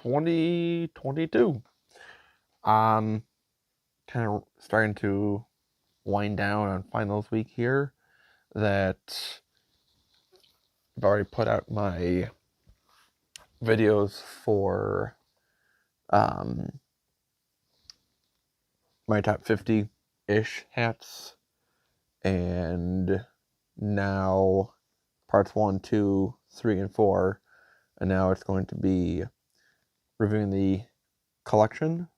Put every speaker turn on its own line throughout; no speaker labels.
2022. Kind of starting to wind down on finals week here. That I've already put out my videos for my top 50-ish hats, and now parts 1, 2, 3, and 4, and now it's going to be reviewing the collection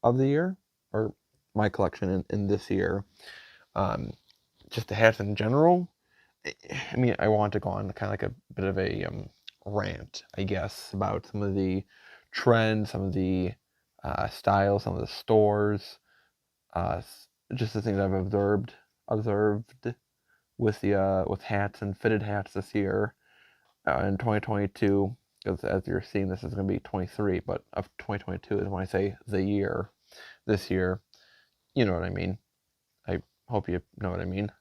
of the year, or my collection in this year. Just the hats in general. I mean, I want to go on kind of like a bit of a rant, I guess, about some of the trends, some of the styles, some of the stores, just the things I've observed with the with hats and fitted hats this year in 2022. Because as you're seeing, this is going to be 23, but of 2022 is when I say the year, this year. You know what I mean. I hope you know what I mean.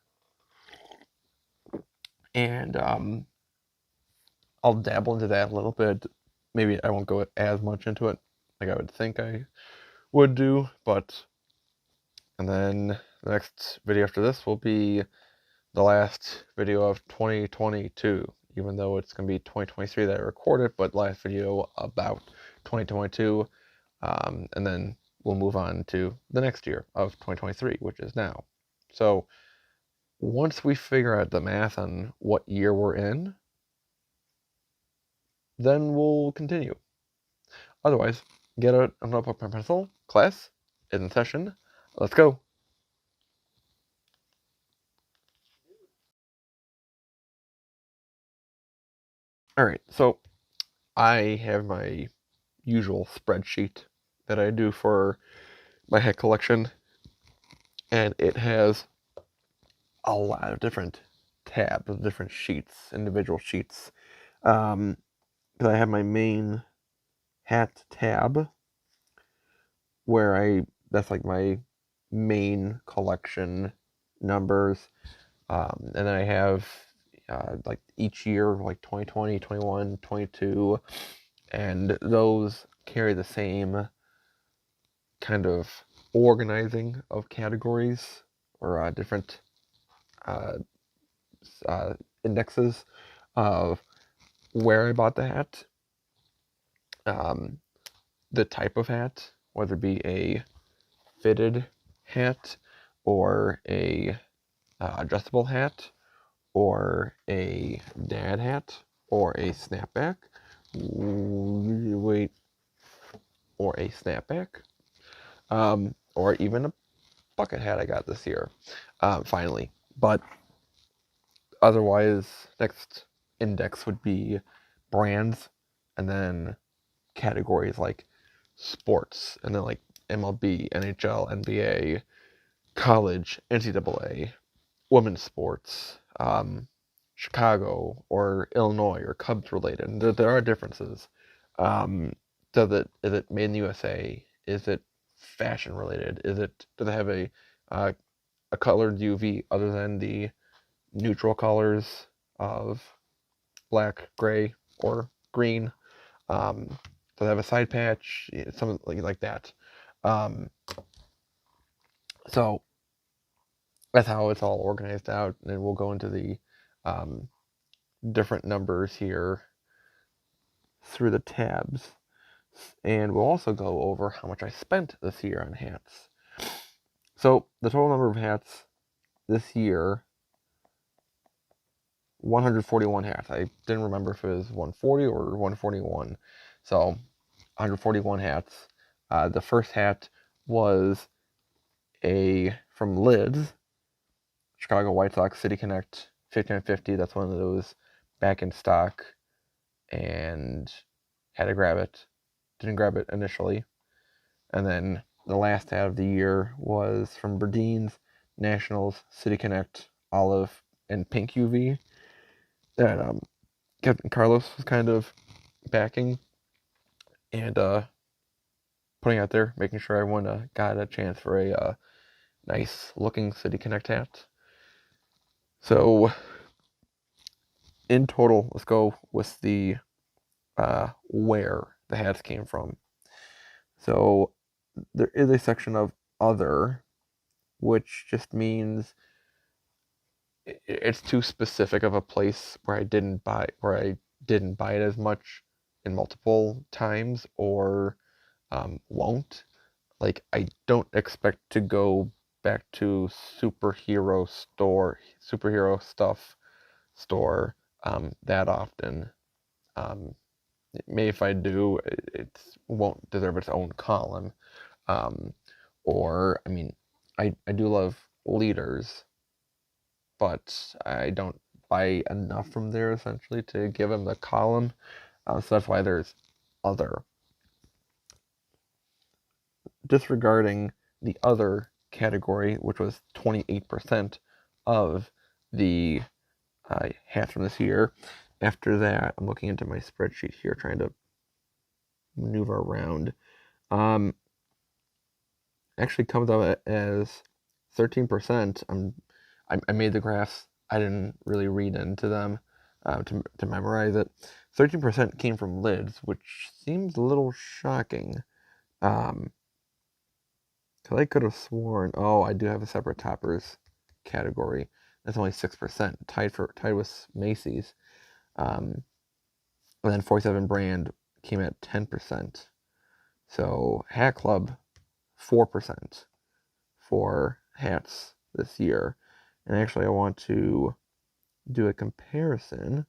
And I'll dabble into that a little bit. Maybe I won't go as much into it like I would think I would do, but and then the next video after this will be the last video of 2022, even though it's going to be 2023 that I recorded, but last video about 2022, and then we'll move on to the next year of 2023, which is now. So once we figure out the math on what year we're in, then we'll continue. Otherwise, get out a notebook and pencil. Class is in session. Let's go. Alright, so I have my usual spreadsheet that I do for my hat collection, and it has a lot of different tabs, different sheets, individual sheets. Because I have my main hat tab, where that's like my main collection numbers, and then I have like each year, like 2020, 21, 22, and those carry the same kind of organizing of categories, or different indexes of where I bought the hat, the type of hat, whether it be a fitted hat or a adjustable hat or a dad hat or a snapback. Or a snapback, or even a bucket hat I got this year, finally. But otherwise, next index would be brands, and then categories like sports, and then like MLB, NHL, NBA, college, NCAA, women's sports, Chicago or Illinois or Cubs related. And there are differences. Is it made in the USA? Is it fashion related? Do they have a colored UV other than the neutral colors of black, gray, or green? Do they have a side patch? Something like that. So that's how it's all organized out, and we'll go into the different numbers here through the tabs, and we'll also go over how much I spent this year on hats. So the total number of hats this year, 141 hats. I didn't remember if it was 140 or 141. So 141 hats. The first hat was from Lids, Chicago White Sox City Connect 5950. That's one of those back in stock, and had to grab it. Didn't grab it initially. And then the last hat of the year was from Berdeen's Nationals City Connect Olive and Pink UV that Captain Carlos was kind of backing and putting out there, making sure everyone got a chance for a nice looking City Connect hat. So in total, let's go with the wear the hats came from. So there is a section of other, which just means it's too specific of a place where I didn't buy it as much in multiple times, or won't. Like, I don't expect to go back to superhero stuff store that often. Um, Maybe if I do, it won't deserve its own column. Um, or, I mean, I do love leaders, but I don't buy enough from there essentially to give them the column. So that's why there's other. Disregarding the other category, which was 28% of the hats from this year. After that, I'm looking into my spreadsheet here, trying to maneuver around. Actually comes out as 13%. I made the graphs. I didn't really read into them to memorize it. 13% came from lids, which seems a little shocking. Because I could have sworn, oh, I do have a separate toppers category. That's only 6%, tied with Macy's. And then 47 brand came at 10%. So Hat Club, 4% for hats this year. And actually, I want to do a comparison.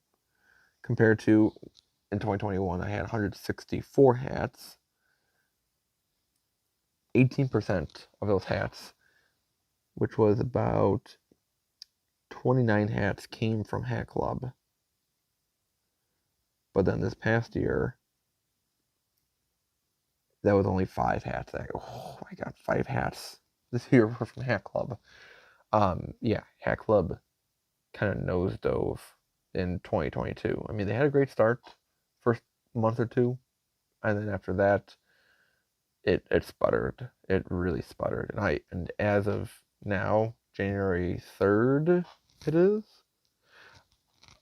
Compared to in 2021, I had 164 hats. 18% of those hats, which was about 29 hats, came from Hat Club. But then this past year, that was only 5 hats. Oh my god, 5 hats this year were from Hat Club. Yeah, Hat Club kind of nosedove in 2022. I mean, they had a great start, first month or two, and then after that, it sputtered. It really sputtered. And as of now, January 3rd, it is.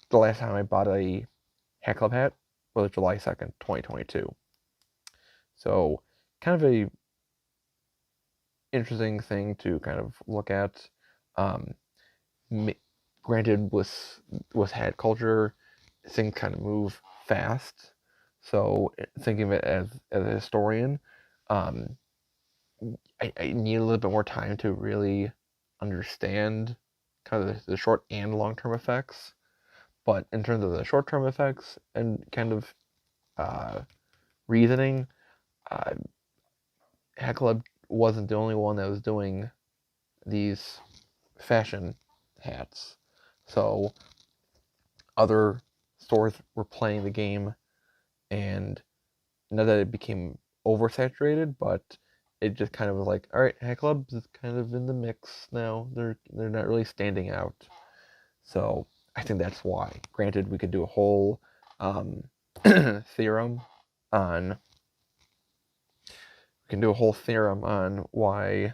The last time I bought a Hat Club hat was July 2nd, 2022. So, kind of a interesting thing to kind of look at. Granted, with hat culture, things kind of move fast. So, thinking of it as a historian, um, I need a little bit more time to really understand kind of the short and long term effects. But in terms of the short term effects and kind of reasoning, uh, Hat Club wasn't the only one that was doing these fashion hats. So other stores were playing the game, and not that it became oversaturated, but it just kind of was like, all right, Hat Club is kind of in the mix now. They're not really standing out. So I think that's why. Granted, we could do a whole theorem on. We can do a whole theorem on why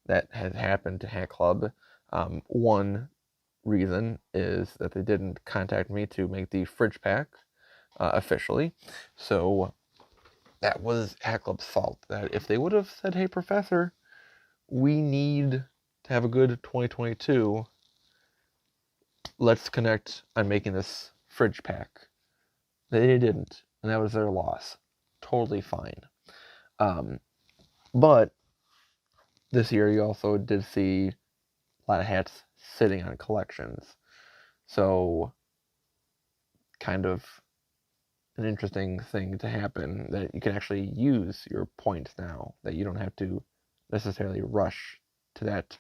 that has happened to Hat Club. One reason is that they didn't contact me to make the fridge pack officially. So that was Hat Club's fault. That if they would have said, hey, Professor, we need to have a good 2022, let's connect on making this fridge pack. They didn't, and that was their loss. Totally fine. But this year you also did see a lot of hats sitting on collections. So, kind of an interesting thing to happen, that you can actually use your points now, that you don't have to necessarily rush to that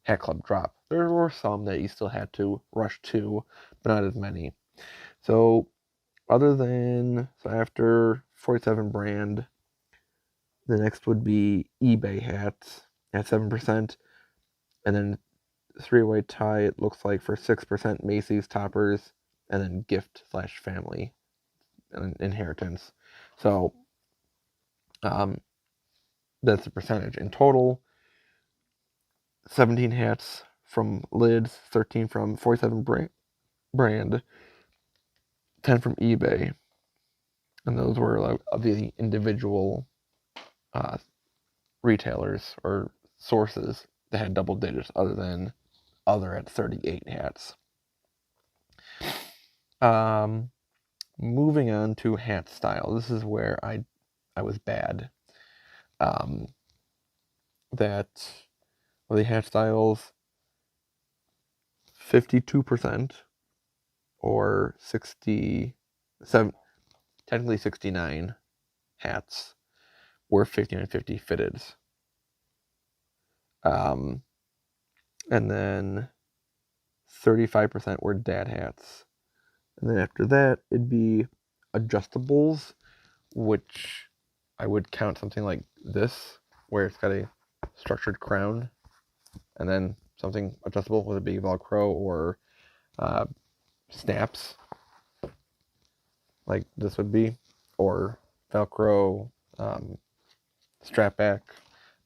Hat Club drop. There were some that you still had to rush to, but not as many. So after 47 brand, the next would be eBay hats at 7%, and then three-way tie, it looks like, for 6%, Macy's toppers, and then gift/family and inheritance. So that's the percentage. In total, 17 hats from lids, 13 from 47 brand, 10 from eBay. and those were like of the individual retailers or sources that had double digits, other than other at 38 hats. Moving on to hat style. This is where I was bad. That the hat styles, 52% or 67, technically 69 hats were 5950 fitted. And then 35% were dad hats. And then after that, it'd be adjustables, which I would count something like this, where it's got a structured crown, and then something adjustable, whether it be Velcro or snaps, like this would be, or Velcro strap back,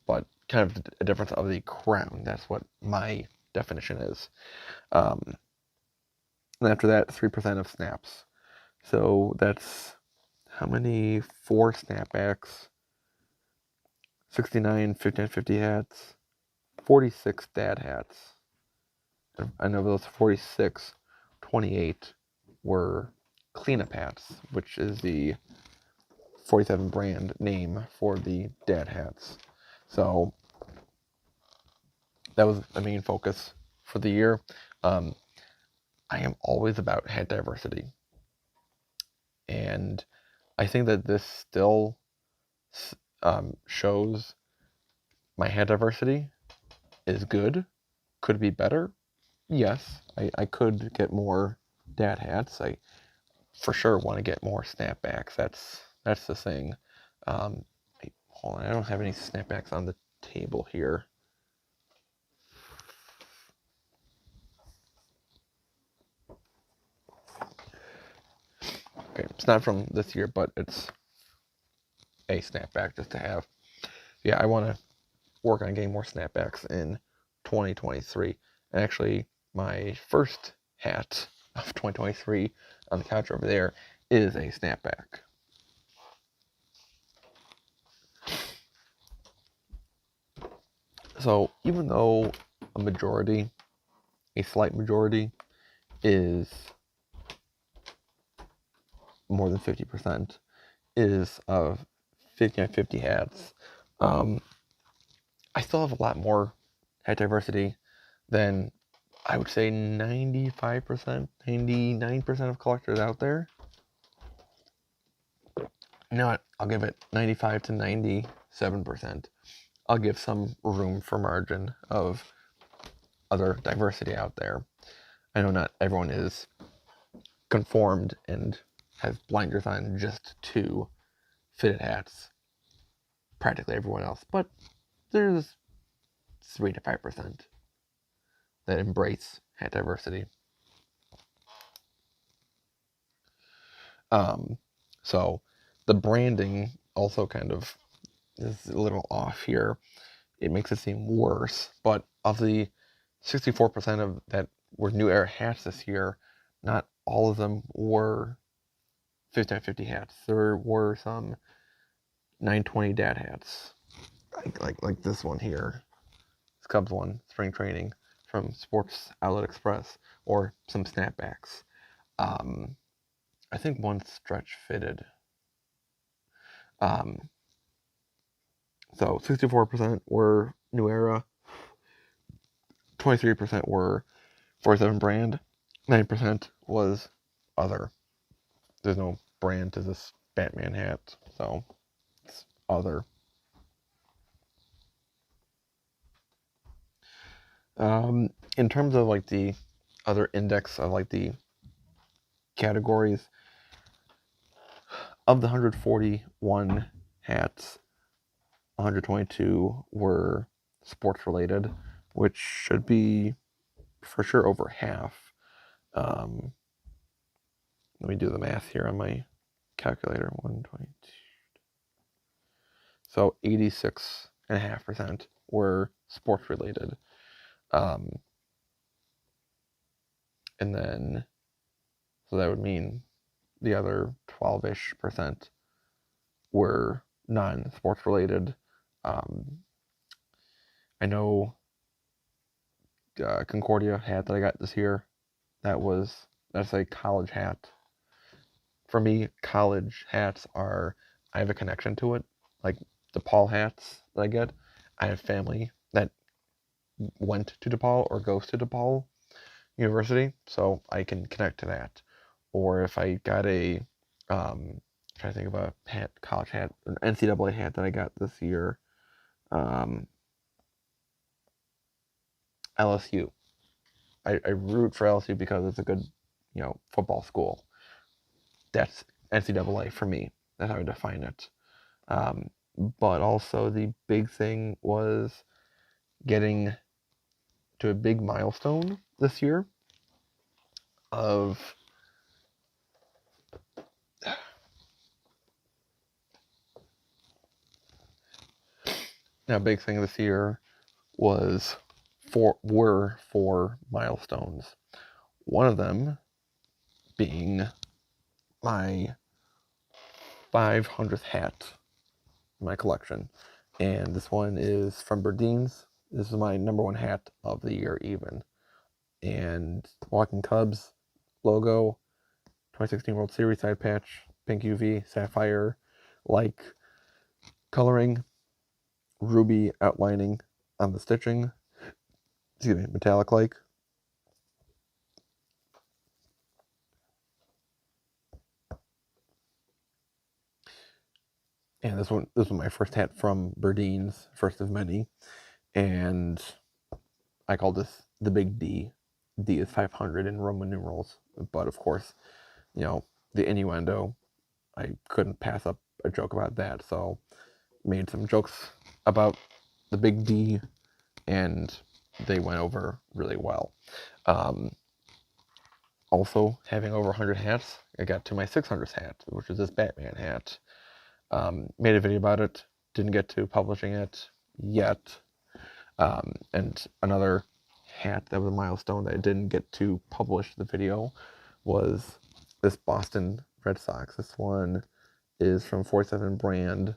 but kind of a difference of the crown. That's what my definition is. And after that, 3% of snaps. So that's how many? 4 snapbacks, 69 5950 hats, 46 dad hats. And of those 46, 28 were cleanup hats, which is the 47 brand name for the dad hats. So that was the main focus for the year. I am always about hat diversity, and I think that this still shows my hat diversity is good. Could be better. Yes, I could get more dad hats. I for sure want to get more snapbacks. That's the thing. Hold on, I don't have any snapbacks on the table here. Okay, it's not from this year, but it's a snapback just to have. Yeah, I want to work on getting more snapbacks in 2023. And actually, my first hat of 2023 on the couch over there is a snapback. So even though a slight majority is more than 50% is of 5950 hats, I still have a lot more hat diversity than, I would say, 95%, 99% of collectors out there. You know what? I'll give it 95 to 97%. I'll give some room for margin of other diversity out there. I know not everyone is conformed and has blinders on just to fitted hats. Practically everyone else, but there's 3 to 5% that embrace hat diversity. So the branding also kind of is a little off here. It makes it seem worse, but of the 64% of that were New Era hats this year, not all of them were 5950 hats. There were some 920 dad hats, like this one here, this Cubs one, spring training from Sports Outlet Express, or some snapbacks. I think one stretch fitted. So 64% were New Era, 23% were 47 brand, 9% was other. There's no brand to this Batman hat, so it's other. In terms of like the other index of like the categories, of the 141 hats, 122 were sports related, which should be for sure over half. Let me do the math here on my calculator. 122. So 86.5% were sports related. And then, so that would mean the other 12-ish% were non-sports related. I know Concordia hat that I got this year, that's a college hat. For me, college hats I have a connection to it. Like DePaul hats that I get, I have family that went to DePaul or goes to DePaul University, so I can connect to that. Or if I got trying to think of a college hat, an NCAA hat that I got this year, LSU. I root for LSU because it's a good, football school. That's NCAA for me. That's how I define it. But also the big thing was getting to a big milestone this year of a big thing this year were four milestones. One of them being my 500th hat in my collection. And this one is from Berdines. This is my number one hat of the year even. And Walking Cubs logo, 2016 World Series side patch, pink UV, sapphire like coloring, ruby outlining on the stitching, metallic like. And this was my first hat from Berdines, first of many. And I call this the Big D. D is 500 in Roman numerals. But of course, the innuendo, I couldn't pass up a joke about that. So made some jokes about the Big D, and they went over really well. Also, having over 100 hats, I got to my 600th hat, which is this Batman hat. Made a video about it, didn't get to publishing it yet. And another hat that was a milestone that I didn't get to publish the video was this Boston Red Sox. This one is from 47 brand.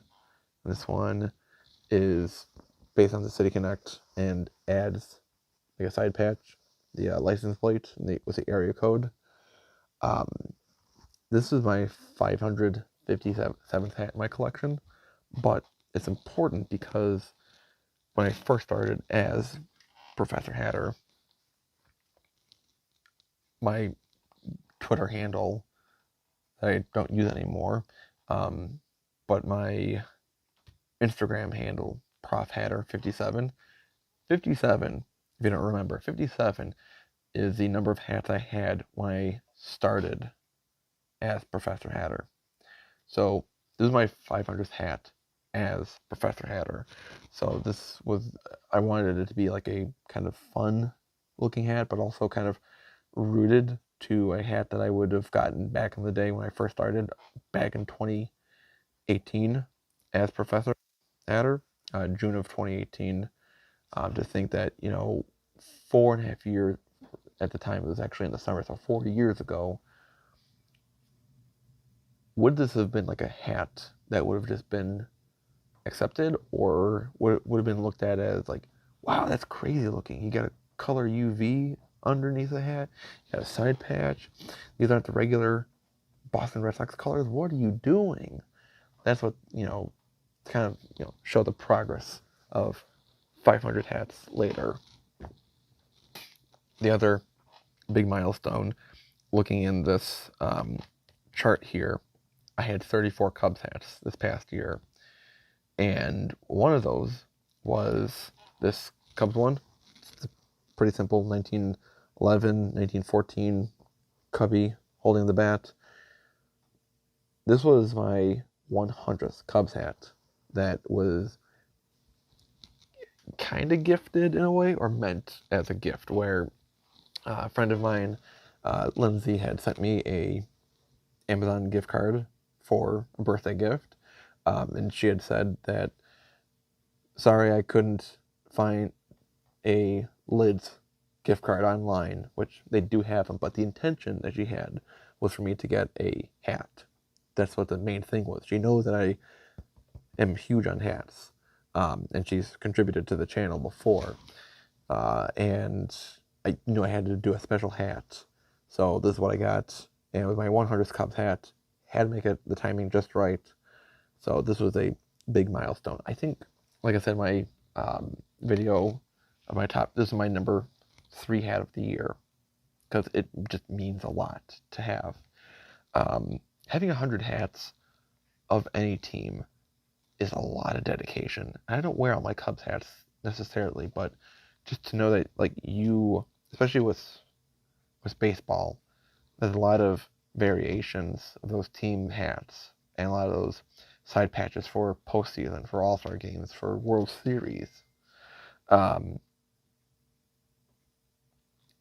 This one is based on the City Connect and adds like a side patch, the license plate with the area code. This is my 557th hat in my collection, but it's important because when I first started as Professor Hatter, my Twitter handle that I don't use anymore, but my Instagram handle, Prof Hatter 57. 57, if you don't remember, 57 is the number of hats I had when I started as Professor Hatter. So this is my 500th hat as Professor Hatter. So I wanted it to be like a kind of fun looking hat, but also kind of rooted to a hat that I would have gotten back in the day when I first started, back in 2018 as Professor Hatter, June of 2018. To think that, 4.5 years, at the time it was actually in the summer, so 40 years ago, would this have been like a hat that would have just been accepted, or would have been looked at as like, wow, that's crazy looking, you got a color UV underneath the hat, you got a side patch, these aren't the regular Boston Red Sox colors, what are you doing? That's what, kind of, show the progress of 500 hats later. The other big milestone, looking in this chart here, I had 34 Cubs hats this past year, and one of those was this Cubs one. It's pretty simple, 1911, 1914 Cubby holding the bat. This was my 100th Cubs hat that was kind of gifted in a way, or meant as a gift, where a friend of mine, Lindsay, had sent me a Amazon gift card for a birthday gift, and she had said that, sorry, I couldn't find a Lids gift card online, which they do have them, but the intention that she had was for me to get a hat. That's what the main thing was. She knows that I am huge on hats, and she's contributed to the channel before, and I knew I had to do a special hat. So this is what I got, and with my 100th Cubs hat, had to make it the timing just right. So this was a big milestone. I think, like I said, my video of my top, this is my number 3 hat of the year, because it just means a lot to have. Having 100 hats of any team is a lot of dedication. I don't wear all my Cubs hats necessarily, but just to know that, like, you, especially with baseball, there's a lot of variations of those team hats and a lot of those side patches for postseason, for All-Star games, for World Series.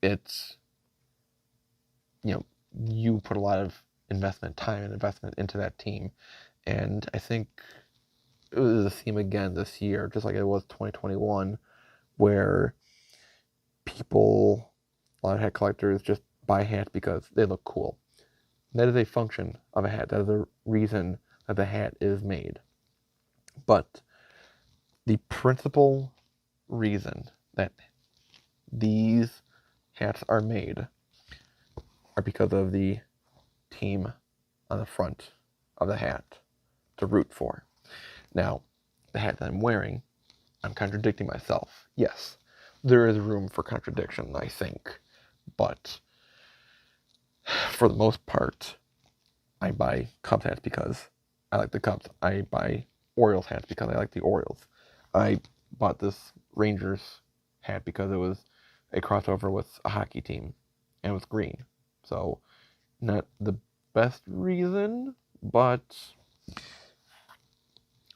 It's, you put a lot of time and investment into that team, and I think it was a theme again this year, just like it was 2021, where a lot of hat collectors just buy hats because they look cool. That is a function of a hat. That is the reason that the hat is made. But the principal reason that these hats are made are because of the team on the front of the hat to root for. Now, the hat that I'm wearing, I'm contradicting myself. Yes, there is room for contradiction, I think. But for the most part, I buy Cubs hats because I like the Cubs. I buy Orioles hats because I like the Orioles. I bought this Rangers hat because it was a crossover with a hockey team, and it was green. So, not the best reason, but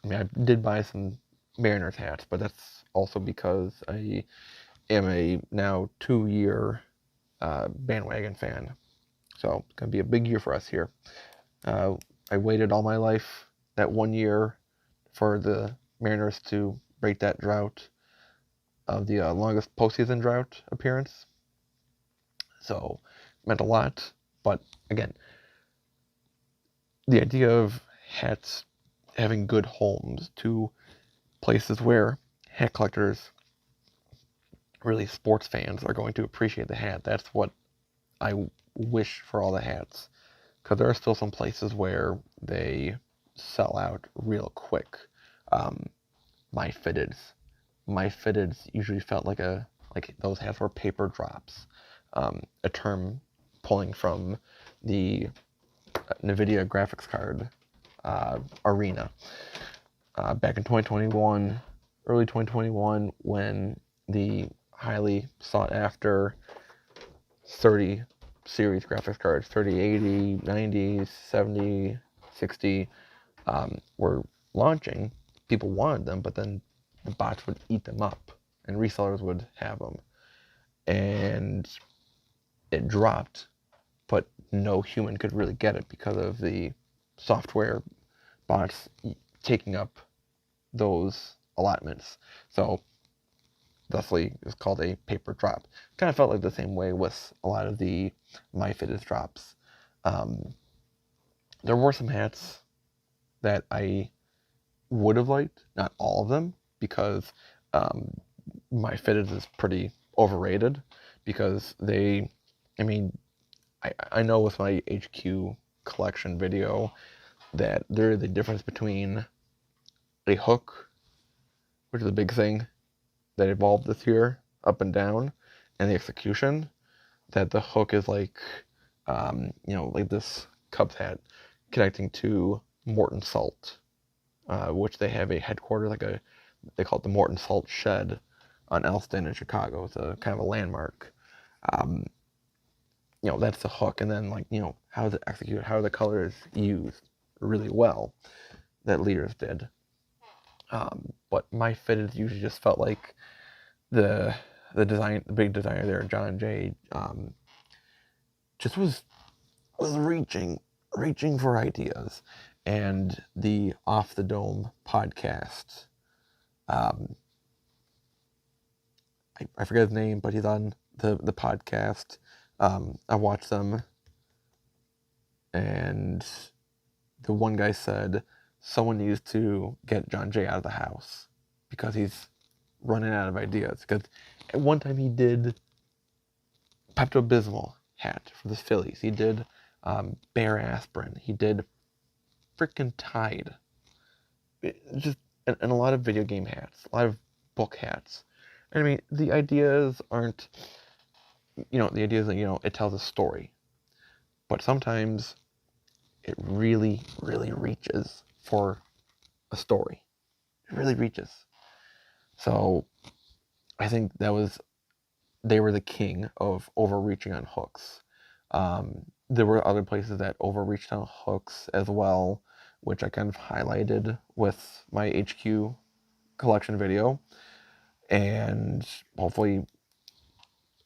I mean, I did buy some Mariners hats, but that's also because I am a now 2-year bandwagon fan. So it's going to be a big year for us here. I waited all my life, that 1 year, for the Mariners to break that drought of the longest postseason drought appearance. So it meant a lot. But again, the idea of hats having good homes to places where hat collectors, really sports fans, are going to appreciate the hat. That's what I wish for all the hats. Because there are still some places where they sell out real quick. My fitteds usually felt like those hats were paper drops. A term pulling from the NVIDIA graphics card arena. Back in 2021, early 2021, when the highly sought after 30 series graphics cards, 3080, 90, 70, 60, were launching, people wanted them, but then the bots would eat them up, and resellers would have them. And it dropped, but no human could really get it because of the software bots taking up those allotments. So thusly, it's called a paper drop. Kind of felt like the same way with a lot of the MyFitness drops. There were some hats that I would have liked, not all of them, because MyFitness is pretty overrated, because I know with my HQ collection video that there is a difference between a hook, which is a big thing that evolved this year, up and down, and the execution, that the hook is like this Cubs hat connecting to Morton Salt, which they have a headquarters, they call it the Morton Salt Shed on Elston in Chicago. It's a kind of a landmark. That's the hook, and then how is it executed, how are the colors used really well, that Leaders did. But my fitted usually just felt like the big designer there, John Jay, just was reaching for ideas. And the Off the Dome podcast, I forget his name, but he's on the podcast. I watch them and the one guy said someone needs to get John Jay out of the house because he's running out of ideas. Because at one time he did Pepto-Bismol hat for the Phillies. He did Bear Aspirin. He did freaking Tide. Just and a lot of video game hats, a lot of book hats. I mean, the ideas aren't, the idea is that, it tells a story. But sometimes it really, really reaches for a story. It really reaches. So I think they were the king of overreaching on hooks. There were other places that overreached on hooks as well, which I kind of highlighted with my HQ collection video. And hopefully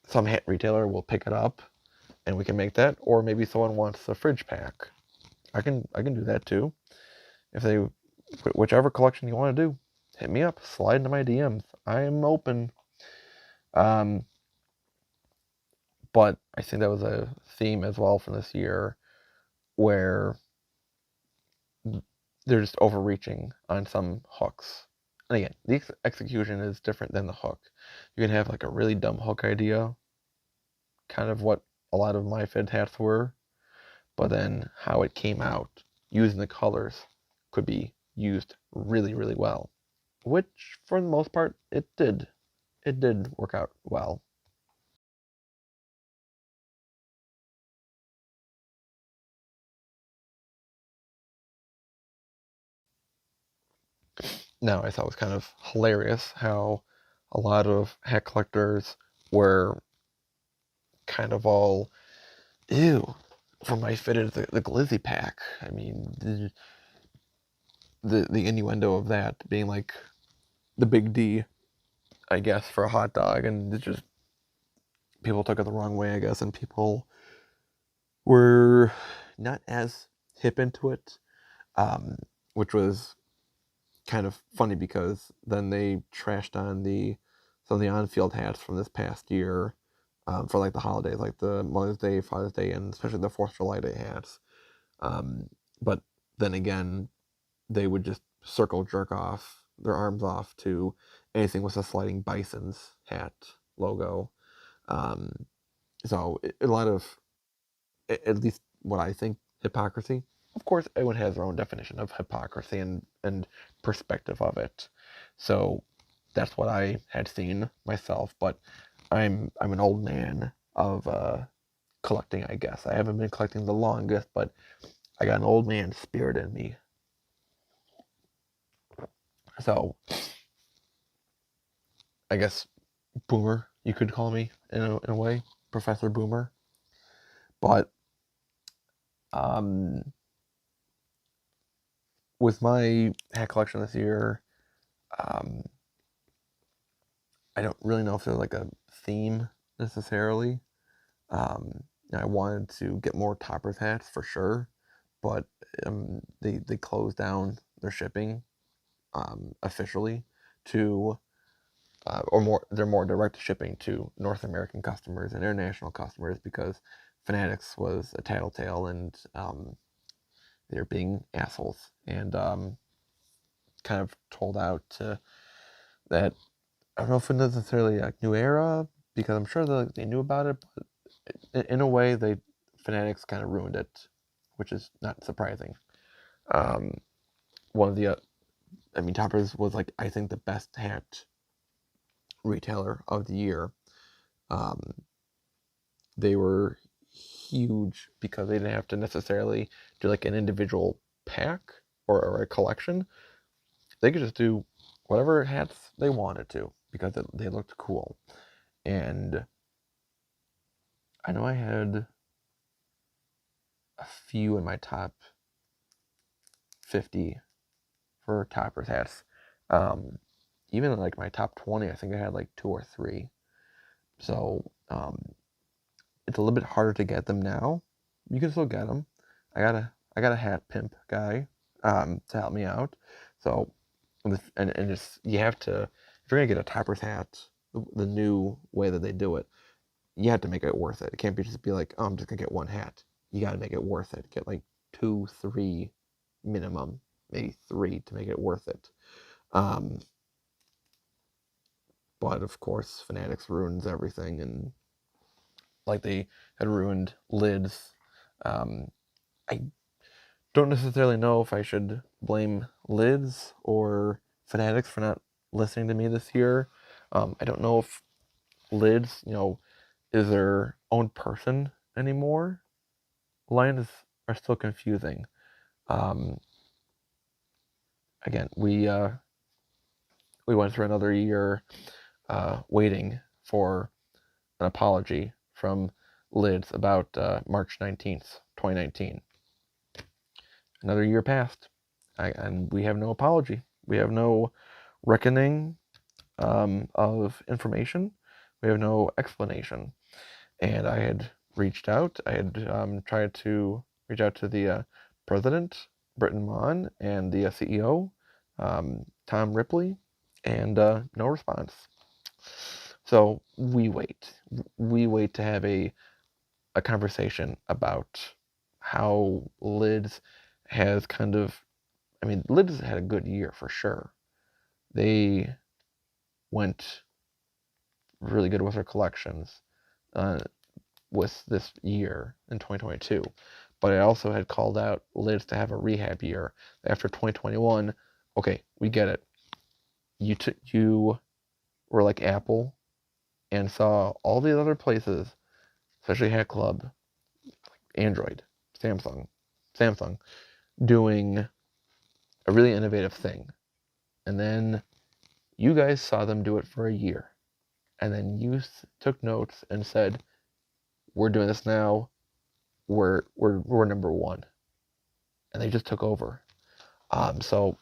some hat retailer will pick it up and we can make that, or maybe someone wants a fridge pack. I can do that too. If they, whichever collection you want to do, hit me up, slide into my DMs. I am open. But I think that was a theme as well from this year where they're just overreaching on some hooks. And again, the execution is different than the hook. You can have like a really dumb hook idea, kind of what a lot of my fed hats were, but then how it came out using the colors could be used really, really well. Which, for the most part, it did. It did work out well. Now, I thought it was kind of hilarious how a lot of hat collectors were kind of all, ew, for my fitted the glizzy pack. I mean, the innuendo of that being like the big D, I guess, for a hot dog, and it just people took it the wrong way, I guess, and people were not as hip into it, um, which was kind of funny because then they trashed on some of the on-field hats from this past year, for like the holidays, like the Mother's Day, Father's Day, and especially the 4th of July Day hats. But then again, they would just circle jerk off their arms off to anything with a sliding Bison's hat logo. Um, so a lot of, at least what I think, hypocrisy. Of course, everyone has their own definition of hypocrisy and perspective of it. So that's what I had seen myself. But I'm an old man of collecting, I guess. I haven't been collecting the longest, but I got an old man spirit in me. So I guess Boomer, you could call me in a way, Professor Boomer. But with my hat collection this year, um, I don't really know if there's like a theme necessarily. I wanted to get more toppers hats for sure, but they closed down their shipping officially to or more they're more direct shipping to North American customers and international customers because Fanatics was a tattletale and they're being assholes and kind of told out to that. I don't know if it's necessarily like New Era because I'm sure they knew about it, but in a way, Fanatics kind of ruined it, which is not surprising. Um, one of the, Toppers was like I think the best hat retailer of the year. Um, they were huge because they didn't have to necessarily do like an individual pack or a collection. They could just do whatever hats they wanted to because they looked cool. And I know I had a few in my top 50 for toppers hats. Even like my top 20, I think I had like 2 or 3. So it's a little bit harder to get them now. You can still get them. I got a hat pimp guy to help me out. So and just you have to, if you're gonna get a toppers hat, the new way that they do it, you have to make it worth it. It can't be just be like, oh, I'm just gonna get one hat. you got to make it worth it. Get like 2, 3 minimum, maybe 3 to make it worth it. But of course, Fanatics ruins everything, and like they had ruined Lids. I don't necessarily know if I should blame Lids or Fanatics for not listening to me this year. I don't know if Lids, is their own person anymore. Lions are still confusing. Again, we went through another year waiting for an apology from Lids about March 19th, 2019. Another year passed, and we have no apology. We have no reckoning of information. We have no explanation. And I had reached out. I had tried to reach out to the president, Britton Mon, and the CEO, Tom Ripley, and no response. So we wait. We wait to have a conversation about how Lids has kind of, Lids had a good year for sure. They went really good with their collections with this year in 2022. But I also had called out Lids to have a rehab year after 2021. Okay, we get it. You were like Apple and saw all these other places, especially Hat Club, Android, Samsung, doing a really innovative thing. And then you guys saw them do it for a year. And then you took notes and said, we're doing this now. We're number one. And they just took over. So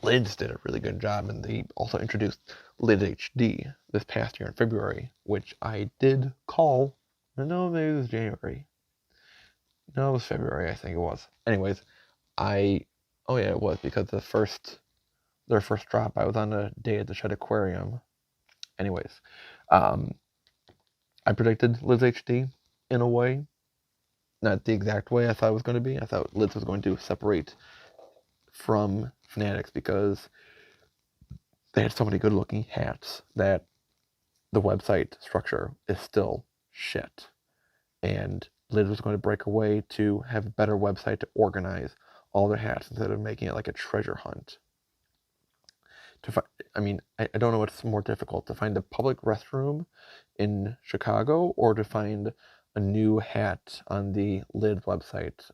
Lids did a really good job, and they also introduced Lids HD this past year in February, which I did call. No, maybe it was January. No, it was February, I think it was. Anyways, it was because their first drop, I was on a day at the Shed Aquarium. Anyways, I predicted Lids HD in a way, not the exact way I thought it was going to be. I thought Lids was going to separate from Fanatics because they had so many good looking hats that the website structure is still shit. And Lids was going to break away to have a better website to organize all their hats instead of making it like a treasure hunt. I don't know what's more difficult, to find a public restroom in Chicago or to find a new hat on the Lids website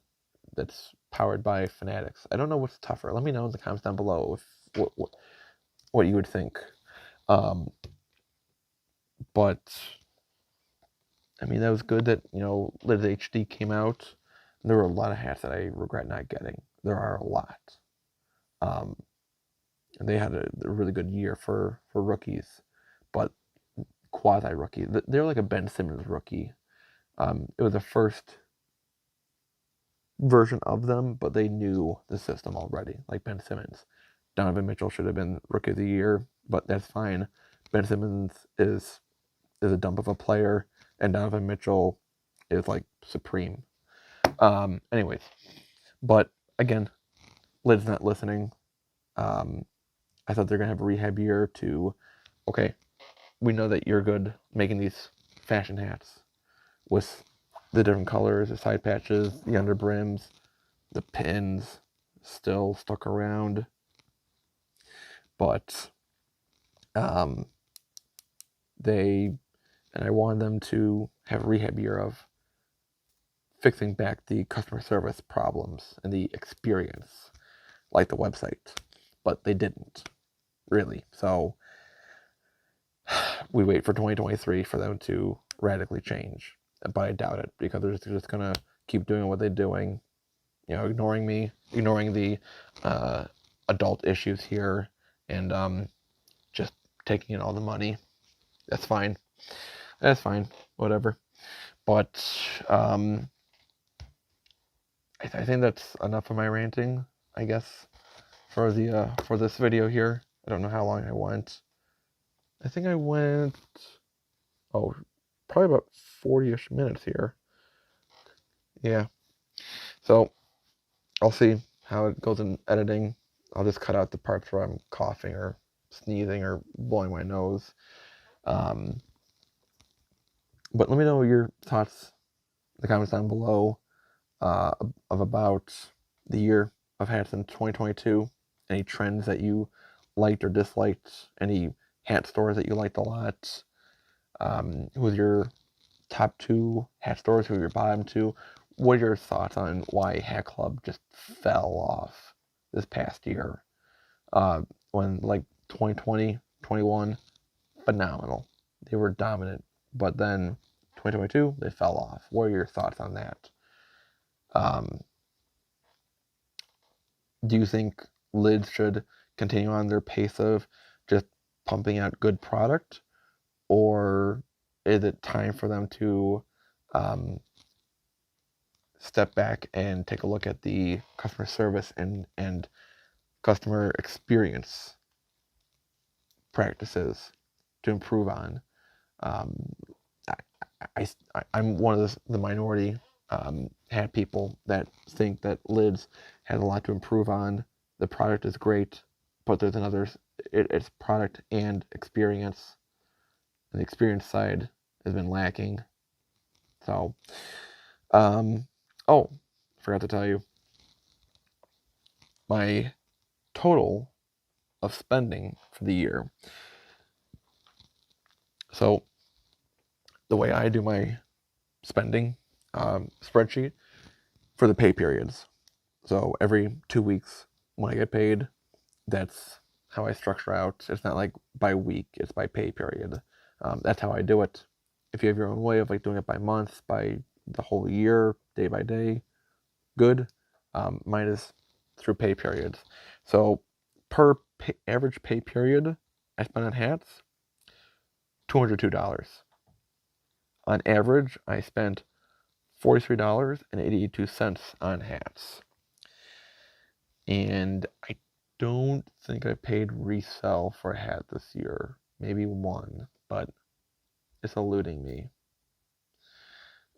that's powered by Fanatics. I don't know what's tougher. Let me know in the comments down below if what you would think. But that was good that Lids HD came out. There were a lot of hats that I regret not getting. There are a lot. And they had a really good year for rookies, but quasi rookie. They're like a Ben Simmons rookie. It was the first version of them, but they knew the system already, like Ben Simmons. Donovan Mitchell should have been Rookie of the Year, but that's fine. Ben Simmons is a dump of a player, and Donovan Mitchell is like supreme. Anyways, but again, Lid's not listening. I thought they're gonna have a rehab year to, okay, we know that you're good making these fashion hats with the different colors, the side patches, the under brims, the pins still stuck around. But I wanted them to have a rehab year of fixing back the customer service problems and the experience, like the website. But they didn't, really. So we wait for 2023 for them to radically change. But I doubt it, because they're just going to keep doing what they're doing, ignoring me, ignoring the adult issues here, and just taking in all the money. That's fine. Whatever. But I think that's enough of my ranting, I guess, for this video here. I don't know how long I went. I think I went, probably about 40-ish minutes here. Yeah. So I'll see how it goes in editing. I'll just cut out the parts where I'm coughing or sneezing or blowing my nose. Um, but let me know your thoughts in the comments down below of about the year of hats in 2022. Any trends that you liked or disliked? Any hat stores that you liked a lot? Who was your top 2 hat stores? Who were your bottom 2? What are your thoughts on why Hat Club just fell off this past year? When like 2020, 21, phenomenal. They were dominant. But then 2022, they fell off. What are your thoughts on that? Do you think Lids should continue on their pace of just pumping out good product? Or is it time for them to step back and take a look at the customer service and customer experience practices to improve on? I'm one of the minority hat people that think that Lids has a lot to improve on. The product is great, but there's another, it's product and experience. And the experience side has been lacking. So, oh, forgot to tell you, my total of spending for the year. So, the way I do my spending spreadsheet for the pay periods. So every 2 weeks when I get paid, that's how I structure out. It's not like by week, it's by pay period. That's how I do it. If you have your own way of like doing it by month, by the whole year, day by day, good. Mine is through pay periods. So per average pay period I spend on hats, $202. On average, I spent $43.82 on hats. And I don't think I paid resell for a hat this year. Maybe one, but it's eluding me.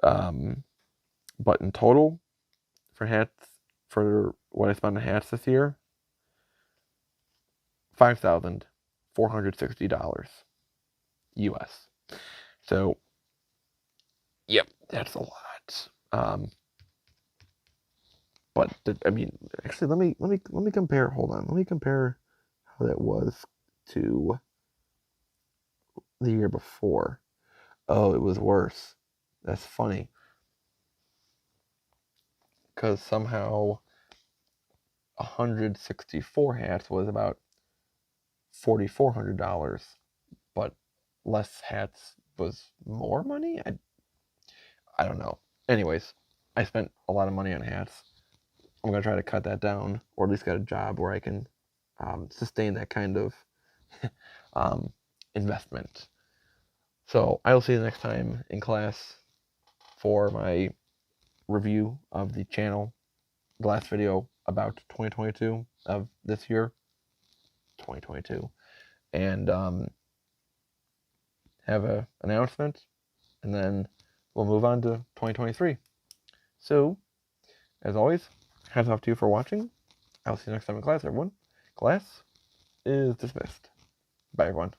But in total, for hats, for what I spent on hats this year, $5,460 US. So, yep, that's a lot. But I mean, actually, let me compare. Hold on, let me compare how that was to the year before. Oh, it was worse. That's funny. Because somehow 164 hats was about $4,400, but less hats was more money? I don't know. Anyways, I spent a lot of money on hats. I'm going to try to cut that down, or at least get a job where I can sustain that kind of investment. So I will see you next time in class for my review of the channel. The last video about 2022 of this year, 2022, and have a announcement, and then we'll move on to 2023. So, as always, hats off to you for watching. I'll see you next time in class, everyone. Class is dismissed. Bye, everyone.